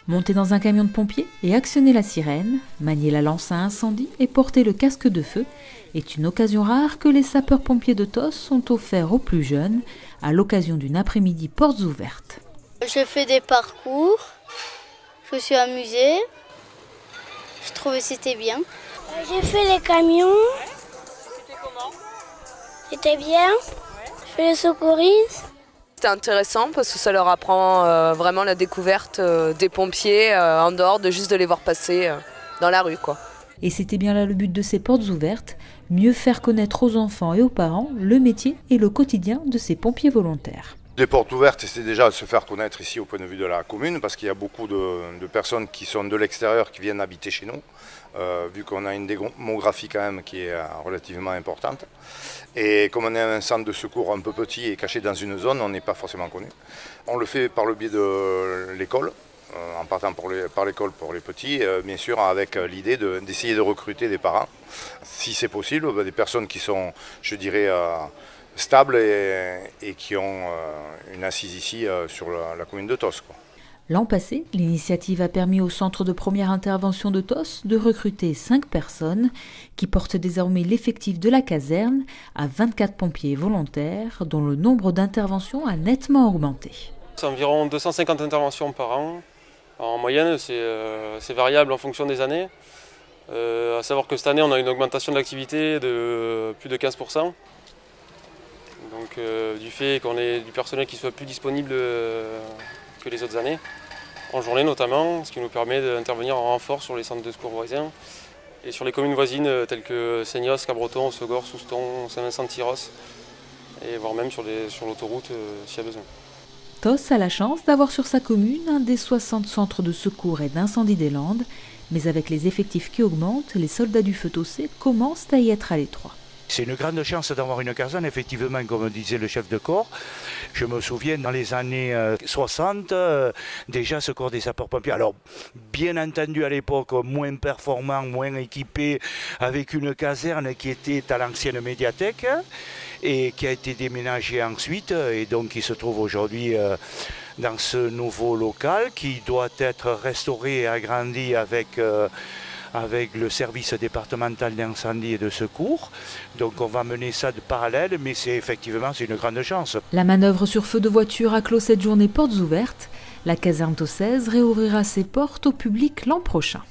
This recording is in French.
Monter dans un camion de pompiers et actionner la sirène, manier la lance à incendie et porter le casque de feu est une occasion rare que les sapeurs-pompiers de TOS ont offert aux plus jeunes à l'occasion d'une après-midi portes ouvertes. Je fais des parcours, je me suis amusée, je trouvais que c'était bien. J'ai fait les camions. C'était comment? C'était bien. Je fais les secouristes. C'était intéressant parce que ça leur apprend vraiment la découverte des pompiers en dehors de juste de les voir passer dans la rue, quoi. Et c'était bien là le but de ces portes ouvertes, mieux faire connaître aux enfants et aux parents le métier et le quotidien de ces pompiers volontaires. Les portes ouvertes, c'est déjà de se faire connaître ici au point de vue de la commune, parce qu'il y a beaucoup de personnes qui sont de l'extérieur qui viennent habiter chez nous, vu qu'on a une démographie quand même qui est relativement importante. Et comme on est un centre de secours un peu petit et caché dans une zone, on n'est pas forcément connu. On le fait par le biais de l'école, en partant par l'école pour les petits, bien sûr avec l'idée d'essayer de recruter des parents, si c'est possible, des personnes qui sont, je dirais, stables et qui ont une assise ici sur la commune de TOS, quoi. L'an passé, l'initiative a permis au centre de première intervention de TOS de recruter 5 personnes qui portent désormais l'effectif de la caserne à 24 pompiers volontaires dont le nombre d'interventions a nettement augmenté. C'est environ 250 interventions par an. En moyenne, c'est variable en fonction des années. À savoir que cette année, on a une augmentation de l'activité de plus de 15%. Donc du fait qu'on ait du personnel qui soit plus disponible que les autres années, en journée notamment, ce qui nous permet d'intervenir en renfort sur les centres de secours voisins et sur les communes voisines telles que Seignos, Cabreton, Segor, Souston, Saint-Vincent-de-Tyrosse et voire même sur l'autoroute s'il y a besoin. TOS a la chance d'avoir sur sa commune un des 60 centres de secours et d'incendie des Landes, mais avec les effectifs qui augmentent, les soldats du feu tossais commencent à y être à l'étroit. C'est une grande chance d'avoir une caserne, effectivement, comme disait le chef de corps. Je me souviens, dans les années 60, déjà ce corps des sapeurs-pompiers. Alors, bien entendu, à l'époque, moins performant, moins équipé, avec une caserne qui était à l'ancienne médiathèque et qui a été déménagée ensuite, et donc qui se trouve aujourd'hui dans ce nouveau local qui doit être restauré et agrandi avec le service départemental d'incendie et de secours. Donc on va mener ça de parallèle, mais c'est une grande chance. La manœuvre sur feu de voiture a clos cette journée portes ouvertes. La caserne tossaise réouvrira ses portes au public l'an prochain.